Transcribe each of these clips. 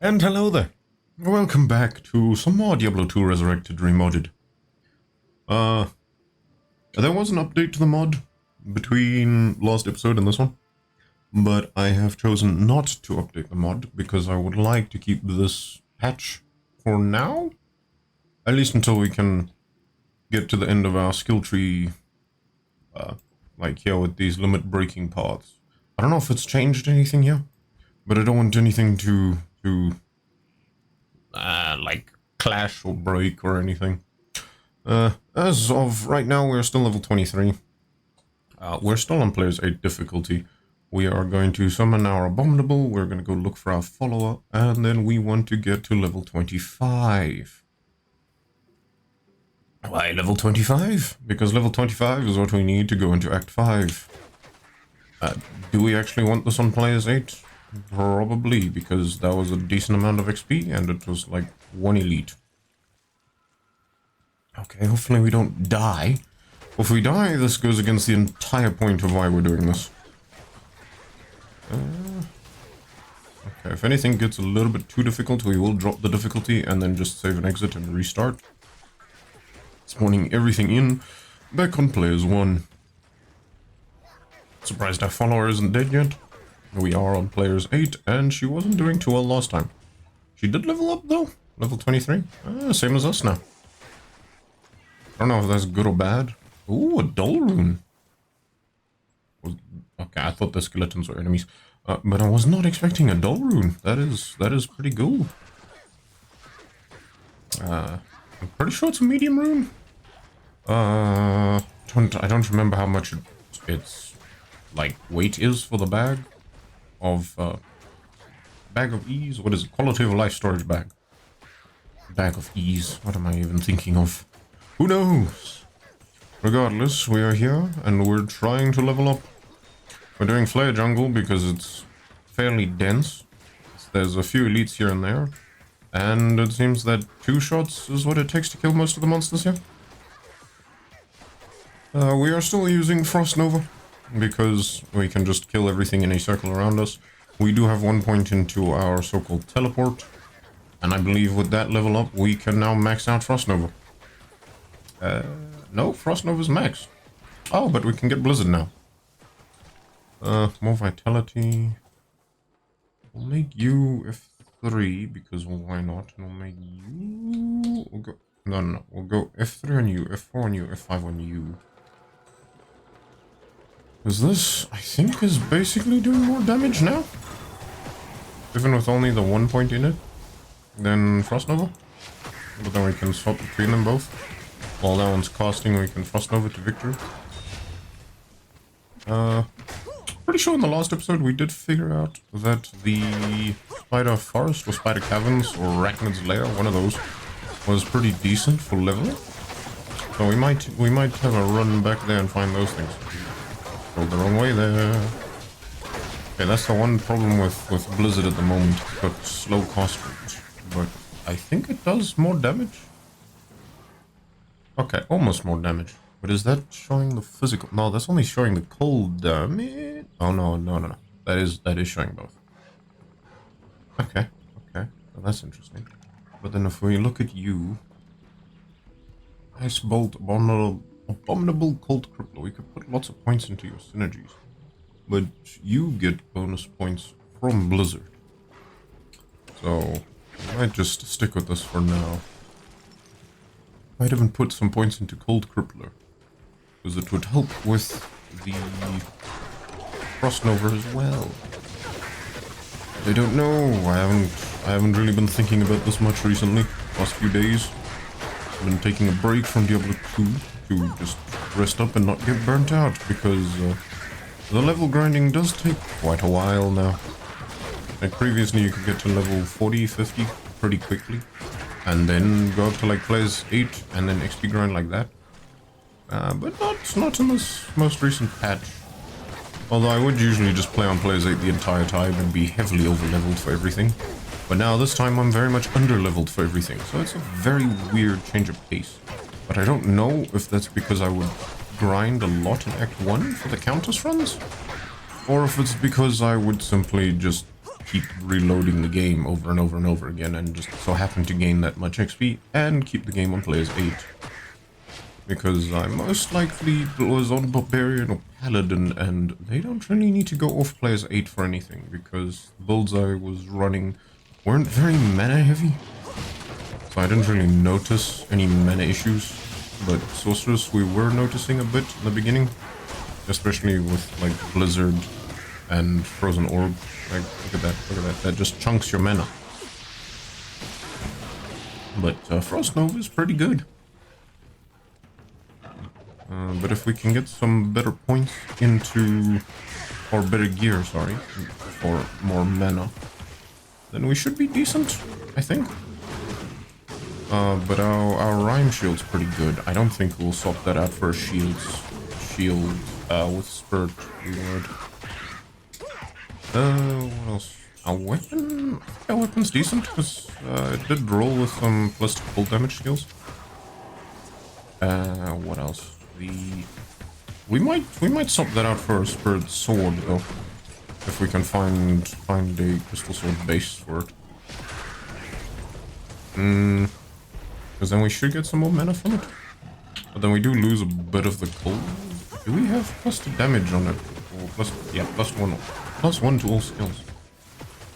And hello there. Welcome back to some more Diablo 2 Resurrected Remodded. There was an update to the mod between last episode and this one, but I have chosen not to update the mod because I would like to keep this patch for now, at least until we can get to the end of our skill tree, like here with these limit breaking paths. I don't know if it's changed anything here, but I don't want anything to like clash or break or anything. As of right now, we're still level 23. We're still on Players 8 difficulty. We are going to summon our Abominable, we're going to go look for our follower, and then we want to get to level 25. Why level 25? Because level 25 is what we need to go into Act 5. Do we actually want this on Players 8? Probably, because that was a decent amount of XP, and it was like 1 elite. Okay, hopefully we don't die. If we die, this goes against the entire point of why we're doing this. Okay, if anything gets a little bit too difficult, we will drop the difficulty and then just save and exit and restart. Spawning everything in, back on Players 1. Surprised our follower isn't dead yet. We are on Players 8, and she wasn't doing too well last time. She did level up, though. Level 23. Same as us now. I don't know if that's good or bad. Ooh, a dull rune. Okay, I thought the skeletons were enemies. But I was not expecting a dull rune. That is pretty cool. I'm pretty sure it's a medium rune. I don't remember how much its like weight is for the bag of bag of ease. What is it? Quality of life storage bag. Bag of ease. What am I even thinking of? Who knows? Regardless, we are here and we're trying to level up. We're doing Flare Jungle because it's fairly dense. There's a few elites here and there, and it seems that 2 shots is what it takes to kill most of the monsters here. We are still using Frost Nova because we can just kill everything in a circle around us. We do have 1 point into our so-called teleport, and I believe with that level up, we can now max out Frost Nova. No, Frost Nova's max. Oh, but we can get Blizzard now. More vitality. We'll make you F3 because why not? And we'll make you. We'll go. No. We'll go F3 on you, F4 on you, F5 on you. Because this, I think, is basically doing more damage now. Even with only the 1 point in it than Frost Nova. But then we can swap between them both. While that one's casting, we can Frost Nova to victory. Pretty sure in the last episode we did figure out that the Spider Forest or Spider Caverns or Arachnid's Lair, one of those, was pretty decent for leveling. So we might have a run back there and find those things. Go the wrong way there. Okay, that's the one problem with Blizzard at the moment. It's got slow cast rate, but I think it does more damage. Okay, almost more damage. But is that showing the physical? No, that's only showing the cold damage. Oh no. That is showing both. Okay. Well, that's interesting. But then if we look at you, Ice Bolt, Abominable Cold Crippler, we could put lots of points into your synergies. But you get bonus points from Blizzard. So I might just stick with this for now. Might even put some points into Cold Crippler, because it would help with the Frost Nova as well. I don't know. I haven't really been thinking about this much recently. Last few days, I've been taking a break from Diablo 2 to just rest up and not get burnt out, because the level grinding does take quite a while now. Like previously, you could get to level 40, 50 pretty quickly, and then go up to like Players 8 and then XP grind like that. But not in this most recent patch. Although I would usually just play on Players 8 the entire time and be heavily over-leveled for everything. But now this time I'm very much under-leveled for everything, so it's a very weird change of pace. But I don't know if that's because I would grind a lot in Act 1 for the Countess runs, or if it's because I would simply just keep reloading the game over and over and over again and just so happen to gain that much XP and keep the game on players 8. Because I most likely was on Barbarian or Paladin, and they don't really need to go off players 8 for anything, because the builds I was running weren't very mana heavy. So I didn't really notice any mana issues, but Sorceress we were noticing a bit in the beginning. Especially with like Blizzard and Frozen Orb. Like, look at that, that just chunks your mana. But Frost Nova is pretty good. But if we can get some better points into, or better gear, sorry, for more mana, then we should be decent, I think. But our Rhyme Shield's pretty good. I don't think we'll swap that out for a shield with Spurt reward. What else? Our weapon? I think our weapon's decent, because it did roll with some plus cold damage skills. What else? We might swap that out for a Spirit Sword, though. If we can find a Crystal Sword base for it. Because then we should get some more mana from it. But then we do lose a bit of the cold. Do we have +2 damage on it? Or +1 to all skills.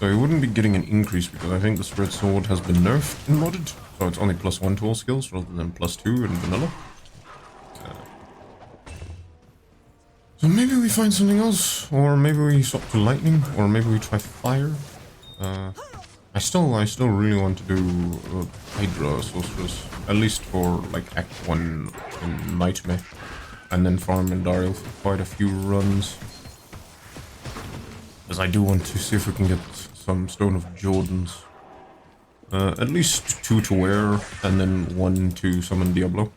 So we wouldn't be getting an increase because I think the Spirit Sword has been nerfed in modded. So it's only +1 to all skills rather than +2 in vanilla. So maybe we find something else, or maybe we swap to lightning, or maybe we try fire. I still really want to do Hydra Sorceress, at least for like Act 1 in Nightmare, and then farm in Daryl for quite a few runs. Because I do want to see if we can get some Stone of Jordans. At least 2 to wear, and then 1 to summon Diablo.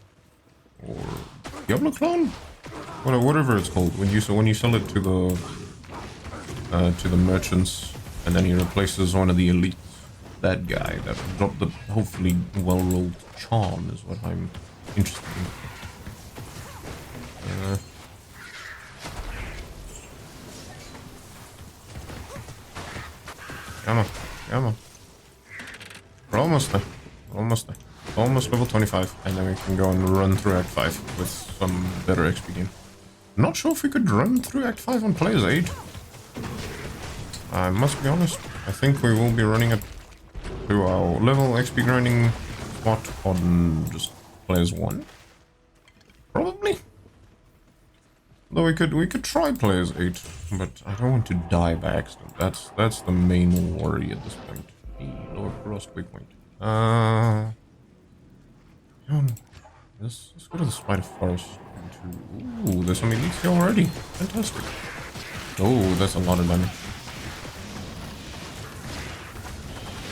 Or Diablo clone? Whatever it's called. When you sell it to the merchants, and then he replaces one of the elites. That guy that dropped the hopefully well-rolled charm is what I'm interested in. Come on. We're almost there. Almost level 25, and then we can go and run through Act 5 with some better XP gain. Not sure if we could run through Act 5 on players 8. I must be honest, I think we will be running it to our level XP grinding spot on just players 1. Probably. Though we could try players 8, but I don't want to die by accident. That's the main worry at this point. The lower cross waypoint. Let's go to the Spider Forest. Ooh, there's some elites here already. Fantastic. Oh, that's a lot of damage.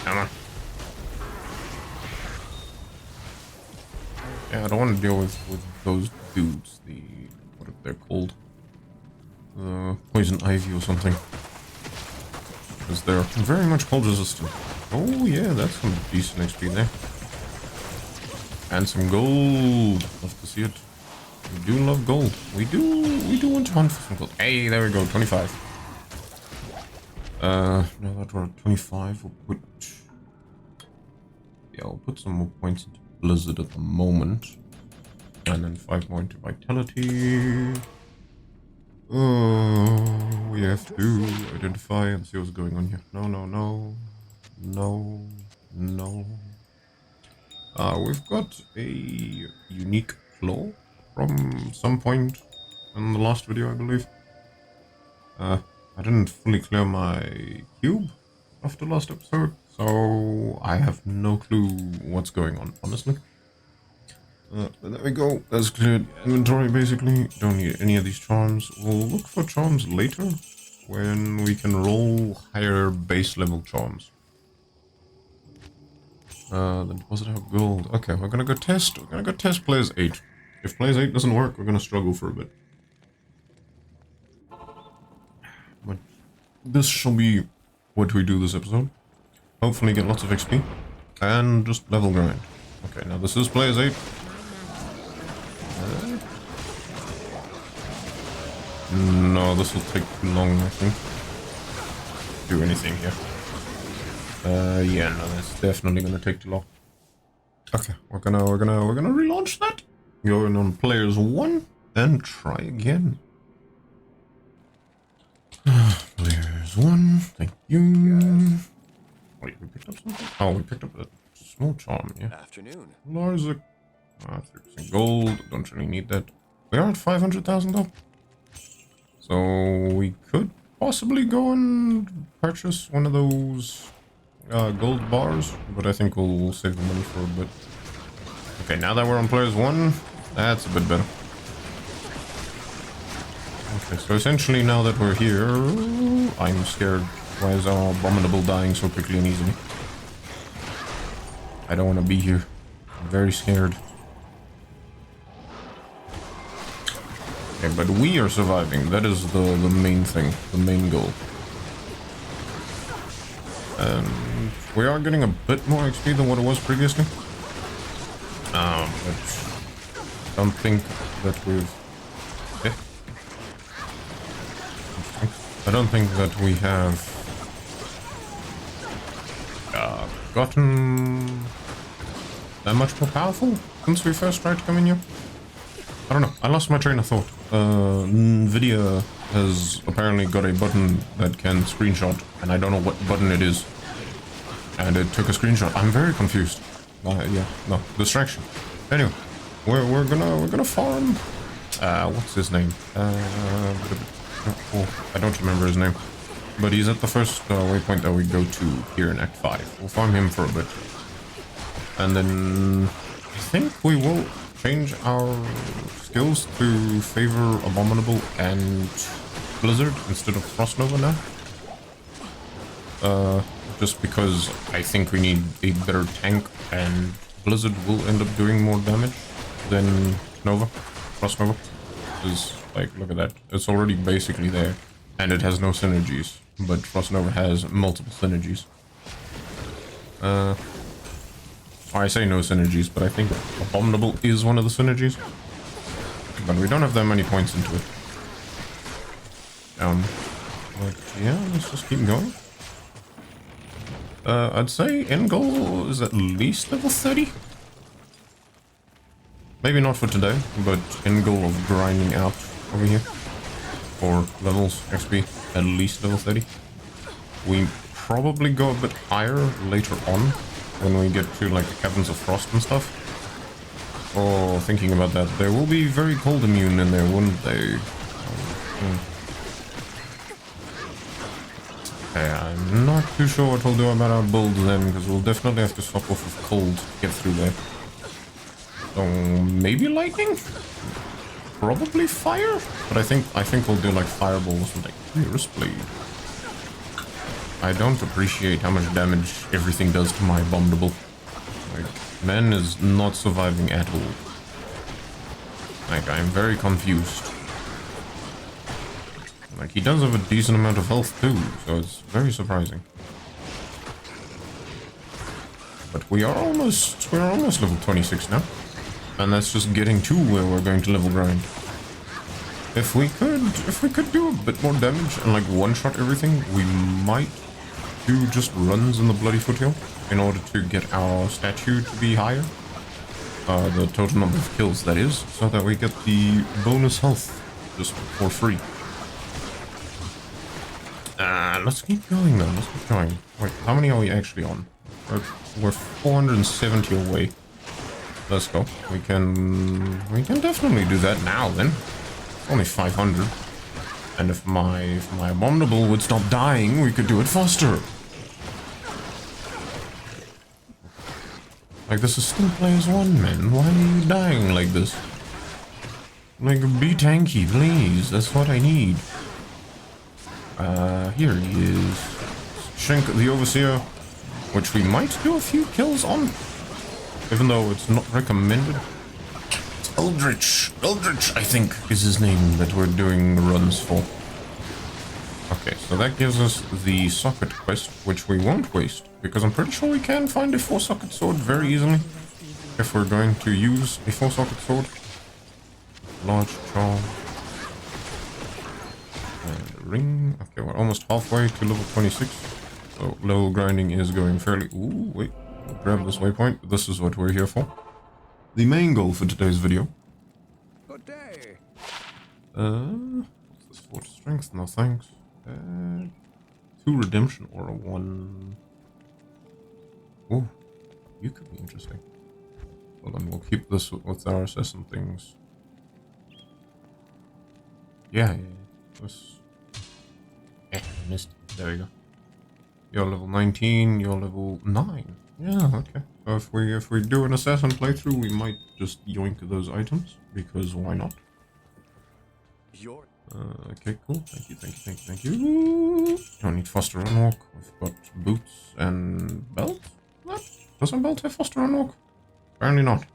Come on. Yeah, I don't want to deal with those dudes. What are they called? Poison Ivy or something. Because they're very much cold resistant. Oh yeah, that's some decent XP there. And some gold. Love to see it. We do love gold. We do want to hunt for some gold. Hey, there we go, 25. Now that we're at 25, we'll put some more points into Blizzard at the moment. And then 5 more into Vitality. We have to identify and see what's going on here. No. We've got a unique claw from some point in the last video, I believe. I didn't fully clear my cube after last episode, so I have no clue what's going on, honestly. But there we go. That's cleared inventory, basically. Don't need any of these charms. We'll look for charms later when we can roll higher base level charms. The deposit of gold. Okay, we're gonna go test. We're gonna go test players 8. If players 8 doesn't work, we're gonna struggle for a bit. But this shall be what we do this episode. Hopefully get lots of XP. And just level grind. Okay, now this is players 8. No, this will take too long, I think. Do anything here. Yeah, no, that's definitely gonna take too long. Okay, we're gonna relaunch that. Going on players 1 and try again. Players 1, thank you. Wait, we picked up something? Oh, we picked up a small charm, yeah. Afternoon. Larza. 3% gold, don't really need that. We are at 500,000 though. So we could possibly go and purchase one of those gold bars, but I think we'll save the money for a bit. Okay, now that we're on players 1, that's a bit better. Okay, so essentially now that we're here, I'm scared. Why is our abominable dying so quickly and easily? I don't want to be here. I'm very scared. Okay, but we are surviving. That is the main thing, the main goal. And we are getting a bit more XP than what it was previously. But I don't think that we've... Okay. I don't think that we have gotten that much more powerful since we first tried coming here. I don't know. I lost my train of thought. Nvidia has apparently got a button that can screenshot, and I don't know what button it is. And it took a screenshot. I'm very confused. Yeah, no, distraction. Anyway, we're gonna farm. What's his name? Oh, I don't remember his name. But he's at the first waypoint that we go to here in Act 5. We'll farm him for a bit. And then I think we will change our skills to favor Abominable and Blizzard instead of Frost Nova now. Just because I think we need a better tank, and Blizzard will end up doing more damage than Nova, Frost Nova. Because, like, look at that. It's already basically there. And it has no synergies. But Frost Nova has multiple synergies. I say no synergies, but I think Abominable is one of the synergies. But we don't have that many points into it. But yeah, let's just keep going. I'd say end goal is at least level 30. Maybe not for today, but end goal of grinding out over here. For levels, XP, at least level 30. We probably go a bit higher later on, when we get to like the Caverns of Frost and stuff. Oh, thinking about that, they will be very cold immune in there, wouldn't they? Okay, I'm not too sure what we'll do about our build then, because we'll definitely have to swap off of cold to get through there. So maybe lightning? Probably fire? But I think we'll do like fireball or something. Wrist blade. I don't appreciate how much damage everything does to my Abominable. Like, man is not surviving at all. Like, I'm very confused. Like, he does have a decent amount of health too, so it's very surprising. But we're almost level 26 now. And that's just getting to where we're going to level grind. If we could do a bit more damage and like one-shot everything, we might do just runs in the Bloody Foothill in order to get our statue to be higher. The total number of kills, that is, so that we get the bonus health just for free. Let's keep going then, let's keep going. Wait, how many are we actually on? We're 470 away. Let's go. We can definitely do that now then. Only 500. And if my Abominable would stop dying, we could do it faster. Like, this is still players 1, man. Why are you dying like this? Like, be tanky, please. That's what I need. Here he is. Shrink the Overseer, which we might do a few kills on. Even though it's not recommended. It's Eldritch. Eldritch, I think, is his name that we're doing runs for. Okay, so that gives us the socket quest, which we won't waste, because I'm pretty sure we can find a 4-socket sword very easily. If we're going to use a 4-socket sword. Large charm. And a ring. Okay, we're almost halfway to level 26. So level grinding is going fairly... Ooh, wait. Grab this waypoint. This is what we're here for. The main goal for today's video. Good day. What's this for? Strength? No thanks. 2 redemption or a 1... Ooh, you could be interesting. Well, then we'll keep this with our assassin things. Yeah. This... missed. There we go. You're level 19, you're level 9. Yeah, okay. So if we do an assassin playthrough, we might just yoink those items, because why not? Okay, cool. Thank you. Don't need Foster Unwalk. We've got boots and belt? What? Doesn't belt have Foster Unwalk? Apparently not.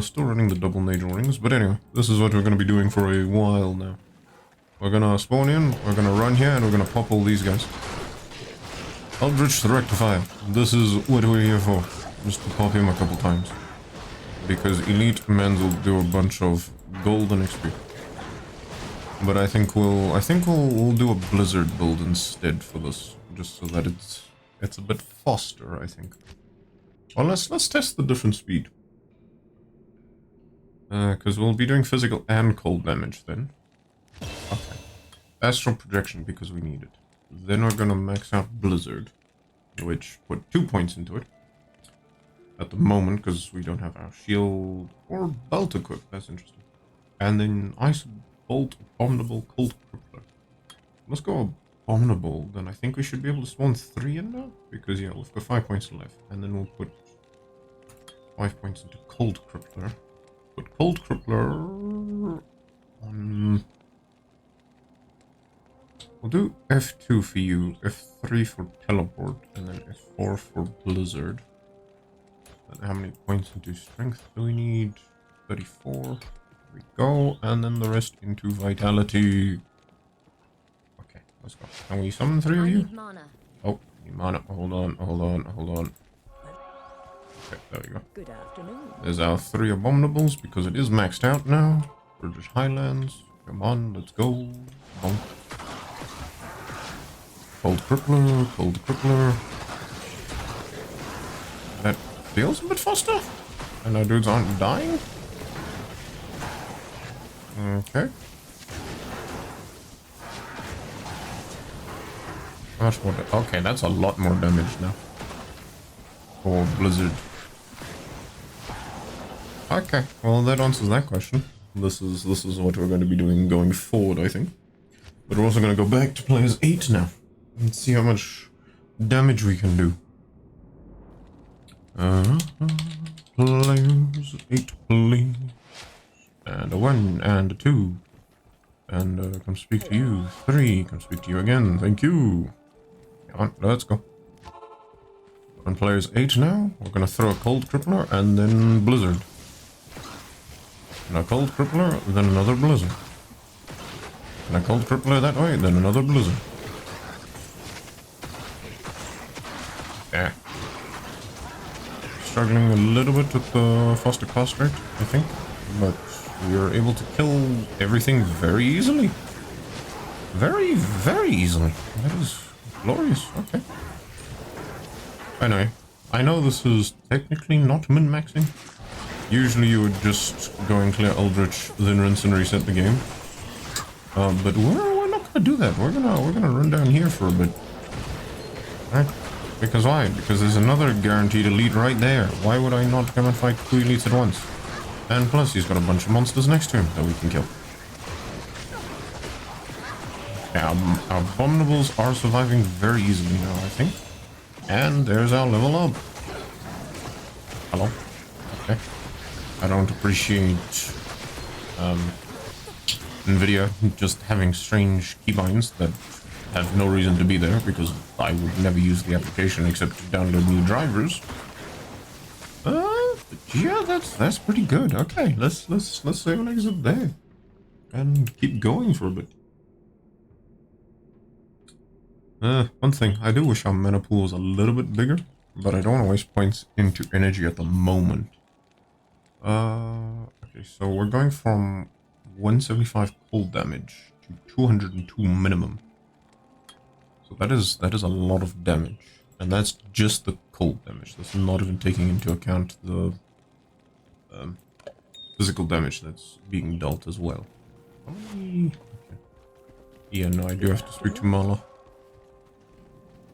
Still running the double naval rings, but anyway, this is what we're going to be doing for a while now. We're going to spawn in, we're going to run here, and we're going to pop all these guys. Eldritch the Rectifier. This is what we're here for. Just to pop him a couple times. Because elite men will do a bunch of golden XP. But I think we'll do a blizzard build instead for this, just so that it's a bit faster, I think. Well, let's test the different speed. Because we'll be doing physical and cold damage then. Okay. Astral projection because we need it. Then we're gonna max out blizzard, which put 2 points into it. At the moment, because we don't have our shield or belt equipped. That's interesting. And then ice bolt, abominable, cold crippler. Let's go abominable. Then I think we should be able to spawn 3 in now, because yeah, we've got 5 points left, and then we'll put 5 points into cold crippler. Put cold crippler on. We'll do F2 for you, F3 for teleport, and then F4 for blizzard. And how many points into strength do we need? 34. There we go, and then the rest into vitality. Okay, let's go. Can we summon 3 of you? Oh, need mana. Hold on. Okay, there we go. Good afternoon. There's our 3 abominables because it is maxed out now. British Highlands. Come on, let's go. Bonk. Cold crippler. That feels a bit faster. And our dudes aren't dying. Okay. How much more? Okay, that's a lot more damage now. For blizzard. Okay, well that answers that question. This is what we're going to be doing going forward, I think. But we're also going to go back to players 8 now. And see how much damage we can do. Players 8, please. And a 1 and a 2. And come speak to you. 3, come speak to you again. Thank you. Come on, let's go. On players 8 now, we're gonna throw a cold crippler and then blizzard. And a cold crippler, then another blizzard. And a cold crippler that way, then another blizzard. Yeah. Struggling a little bit with the faster cost rate, I think. But we are able to kill everything very easily. Very, very easily. That is glorious. Okay. Anyway, I know this is technically not min-maxing. Usually you would just go and clear Eldritch, then rinse and reset the game. But we're not gonna do that. We're gonna run down here for a bit. Right? Because why? Because there's another guaranteed elite right there. Why would I not come and fight 2 elites at once? And plus, he's got a bunch of monsters next to him that we can kill. Yeah, our abominables are surviving very easily now, I think. And there's our level up. Hello. Okay. I don't appreciate NVIDIA just having strange keybinds that have no reason to be there, because I would never use the application except to download new drivers. But yeah, that's pretty good. Okay, let's save an exit there and keep going for a bit. One thing, I do wish our mana pool was a little bit bigger, but I don't want to waste points into energy at the moment. Okay, so we're going from 175 cold damage to 202 minimum. So that is a lot of damage. And that's just the cold damage. That's not even taking into account the physical damage that's being dealt as well. How many? Okay. Yeah, no, I do have to speak to Mala.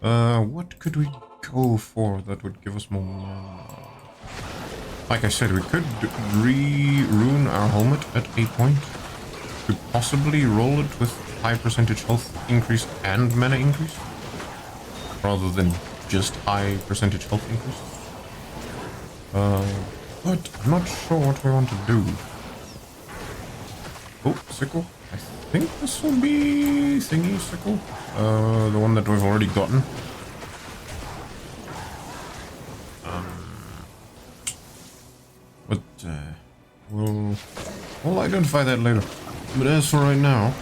What could we go for that would give us more mana? Like I said, we could re-rune our helmet at a point to possibly roll it with high percentage health increase and mana increase, rather than just high percentage health increase. But I'm not sure what we want to do. Oh, sickle. I think this will be thingy sickle. The one that we've already gotten. We'll identify that later. But as for right now,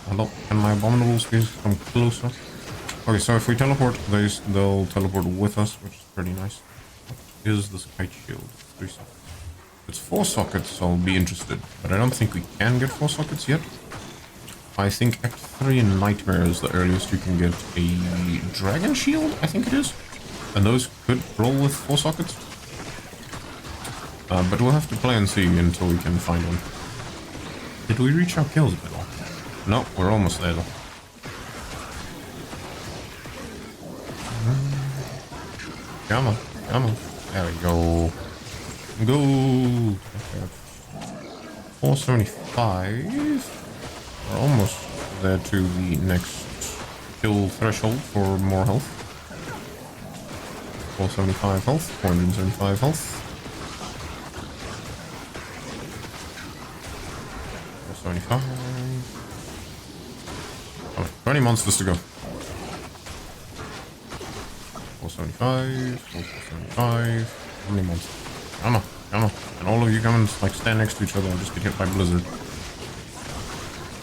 hello, can my abominables please come closer? Okay, so if we teleport, they'll teleport with us, which is pretty nice. What is this kite shield? 3 sockets. If it's 4 sockets, I'll be interested. But I don't think we can get 4 sockets yet. I think Act 3 in Nightmare is the earliest you can get a dragon shield, I think it is. And those could roll with 4 sockets. But we'll have to play and see until we can find one. Did we reach our kills at all? No, we're almost there though. Come on, come on. There we go. Go. Okay. 475. We're almost there to the next kill threshold for more health. 475 health, 475 health. 475. Oh, 20 monsters to go. 475, 475. How many monsters? Come on, come on. And all of you come and like stand next to each other and just get hit by blizzard.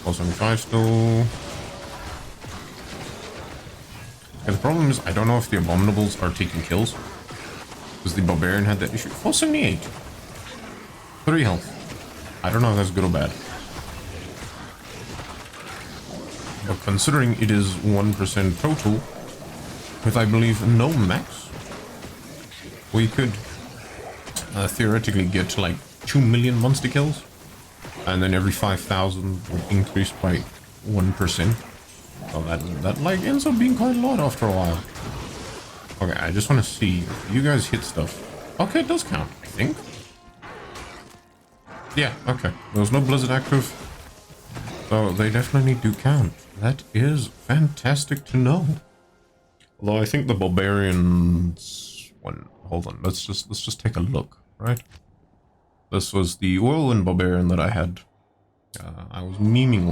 475 still. Yeah, the problem is I don't know if the abominables are taking kills. Because the barbarian had that issue. 478. 3 health. I don't know if that's good or bad. But considering it is 1% total, with I believe no max, we could theoretically get like 2 million monster kills. And then every 5,000 would increase by 1%. So that like ends up being quite a lot after a while. Okay, I just want to see if you guys hit stuff. Okay, it does count, I think. Yeah, okay. There was no blizzard active. So they definitely do count. That is fantastic to know. Although I think the barbarians one. Hold on, let's just take a look, right? This was the whirlwind barbarian that I had. I was memeing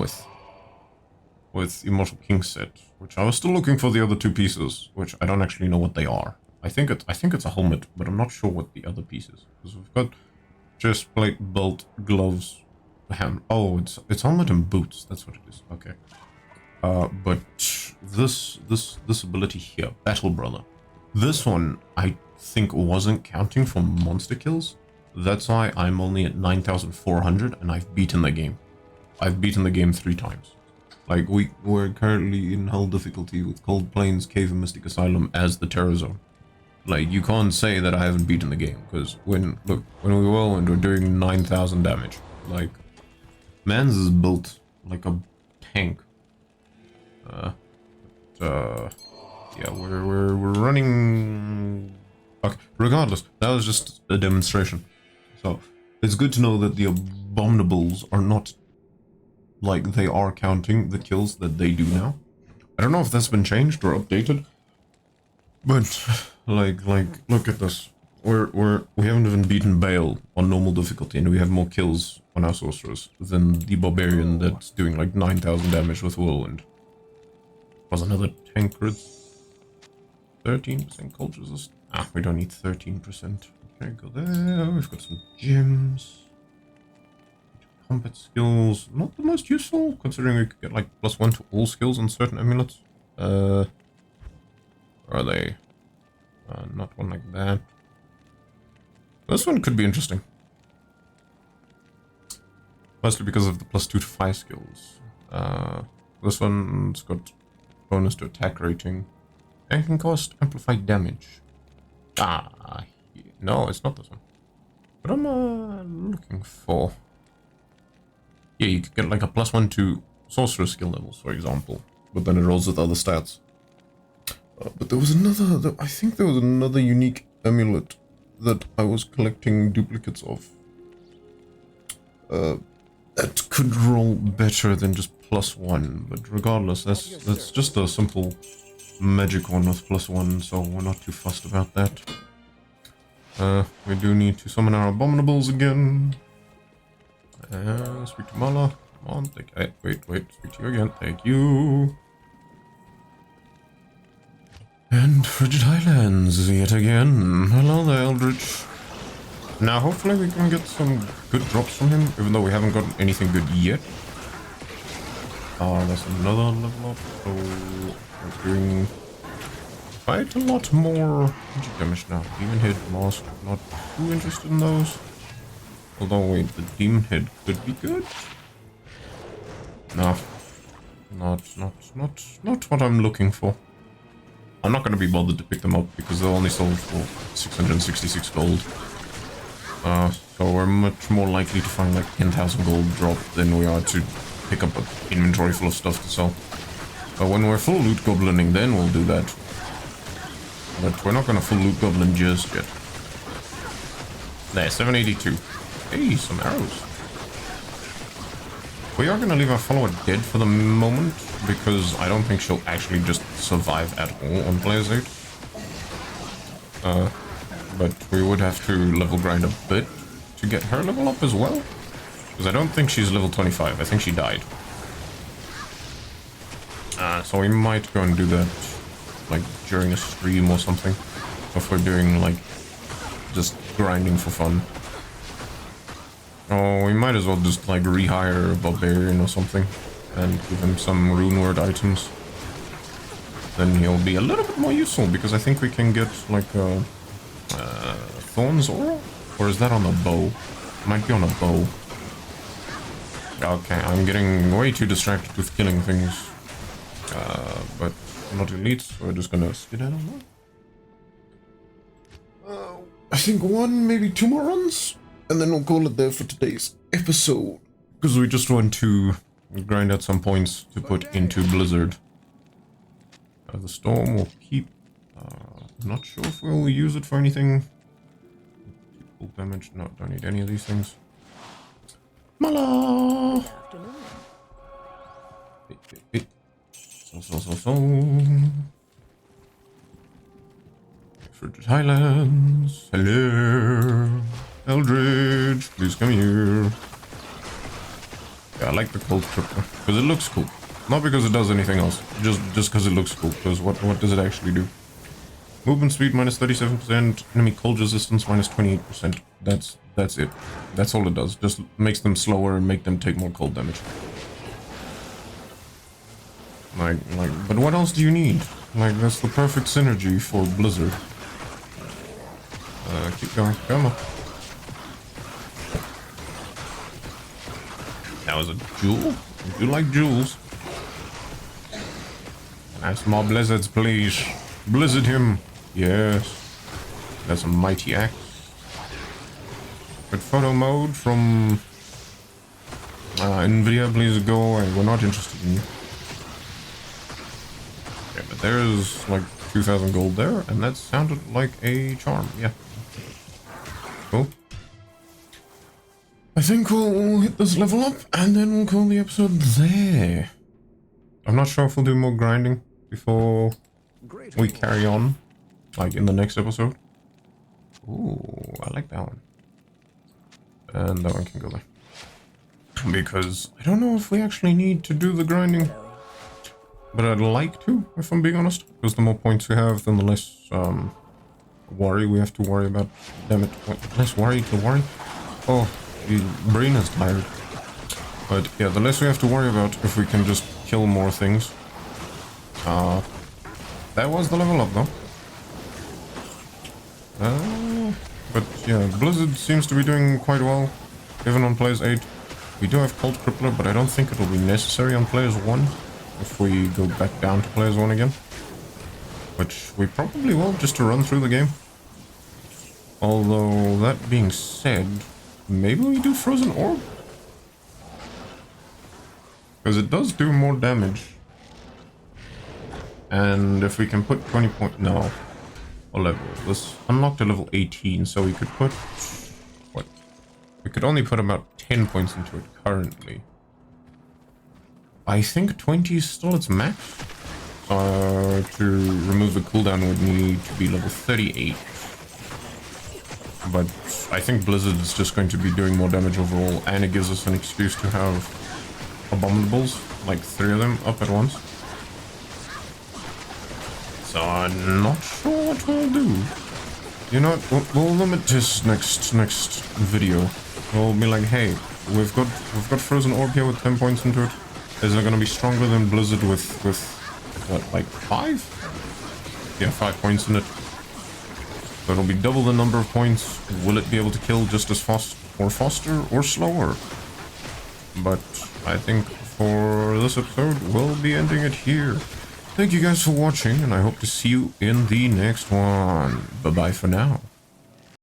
with Immortal King set, which I was still looking for the other 2 pieces, which I don't actually know what they are. I think it's a helmet, but I'm not sure what the other piece is. Because we've got chest plate, belt, gloves, hand. Oh, it's helmet and boots. That's what it is. Okay. But this ability here, Battle Brother, this one I think wasn't counting for monster kills. That's why I'm only at 9,400 and I've beaten the game. I've beaten the game 3 times. Like, we're currently in hell difficulty with Cold Plains, Cave and Mystic Asylum as the Terror Zone. Like, you can't say that I haven't beaten the game, because when we whirlwind, we're doing 9,000 damage. Like, Mans is built like a tank. Yeah, we're running. Okay, regardless, that was just a demonstration. So it's good to know that the abominables are not like they are counting the kills that they do now. I don't know if that's been changed or updated, but like look at this. We haven't even beaten Bale on normal difficulty, and we have more kills on our sorceress than the barbarian that's doing like 9,000 damage with whirlwind. Was another tankard. 13% cold resist. Ah, we don't need 13%. Okay, go there. We've got some gems. Combat skills. Not the most useful, considering we could get like +1 to all skills on certain amulets. Where are they? Not one like that. This one could be interesting. Mostly because of the +2 to 5 skills. This one's got bonus to attack rating. And can cost amplified damage. Ah, no, it's not this one. What am I looking for? Yeah, you could get like a +1 to Sorceress skill levels, for example. But then it rolls with other stats. But there was another, I think there was another unique amulet that I was collecting duplicates of. That could roll better than just +1, but regardless, that's just a simple magic one with +1, so we're not too fussed about that. We do need to summon our abominables again. Speak to Mala. Come on, wait, speak to you again. Thank you. And Frigid Highlands yet again. Hello there, Eldritch. Now, hopefully we can get some good drops from him, even though we haven't gotten anything good yet. That's another level up, so we're doing quite a lot more magic damage now. Demon Head, Mask, not too interested in those. Although, wait, the Demon Head could be good? No. Not what I'm looking for. I'm not going to be bothered to pick them up because they're only sold for 666 gold. So we're much more likely to find like 10,000 gold drop than we are to pick up an inventory full of stuff to sell. But when we're full loot goblining, then we'll do that. But we're not going to full loot goblin just yet. There, 782. Hey, some arrows. We are going to leave our follower dead for the moment, because I don't think she'll actually just survive at all on Players 8. But we would have to level grind a bit to get her level up as well. Because I don't think she's level 25, I think she died. So we might go and do that, like, during a stream or something. If we're doing, like, just grinding for fun. Oh, we might as well just, like, rehire a barbarian or something. And give him some rune word items. Then he'll be a little bit more useful, because I think we can get, like, Thorn's Aura? Or is that on the bow? Might be on a bow. Okay, I'm getting way too distracted with killing things. But not elite, so we're just gonna skid out on that. I think 1, maybe 2 more runs, and then we'll call it there for today's episode. Because we just want to grind out some points to put into Blizzard. The storm will keep. I'm not sure if we'll use it for anything. Full damage. No, don't need any of these things. Mala! So. Frigid Highlands. Hello. Eldridge, please come here. Yeah, I like the cold tripper because it looks cool. Not because it does anything else, just because it looks cool. Because what does it actually do? Movement speed minus 37%, enemy cold resistance minus 28%. That's it. That's all it does. Just makes them slower and make them take more cold damage. Like, but what else do you need? Like, that's the perfect synergy for Blizzard. Keep going. Come on. That was a jewel? You like jewels? Nice more blizzards, please. Blizzard him. Yes. That's a mighty axe. But photo mode from Nvidia, please go away. We're not interested in you. Okay, but there's like 2,000 gold there, and that sounded like a charm. Yeah. Cool. I think we'll hit this level up, and then we'll call the episode there. I'm not sure if we'll do more grinding before we carry on, like in the next episode. Ooh, I like that one. And that one can go there. Because I don't know if we actually need to do the grinding. But I'd like to, if I'm being honest. Because the more points we have, then the less worry we have to worry about. Damn it, less worry to worry. Oh, the brain is tired. But yeah, the less we have to worry about if we can just kill more things. That was the level up though. But yeah, Blizzard seems to be doing quite well, even on Players 8. We do have Cold Crippler, but I don't think it'll be necessary on Players 1. if we go back down to players 1 again. Which we probably will, just to run through the game. Although, that being said, maybe we do Frozen Orb? Because it does do more damage. And if we can put 20 points... No. What level? This unlocked at level 18, so we could put... What? We could only put about 10 points into it currently. I think 20 is still its max. To remove the cooldown would need to be level 38. But I think Blizzard is just going to be doing more damage overall, and it gives us an excuse to have abominables, like 3 of them, up at once. So I'm not sure what we'll do. You know what? We'll limit this next video. We'll be like, hey, we've got Frozen Orb here with 10 points into it. Is it gonna be stronger than Blizzard with what, like 5? Yeah, 5 points in it. So it'll be double the number of points. Will it be able to kill just as fast or faster or slower? But I think for this episode, we'll be ending it here. Thank you guys for watching, and I hope to see you in the next one. Bye-bye for now.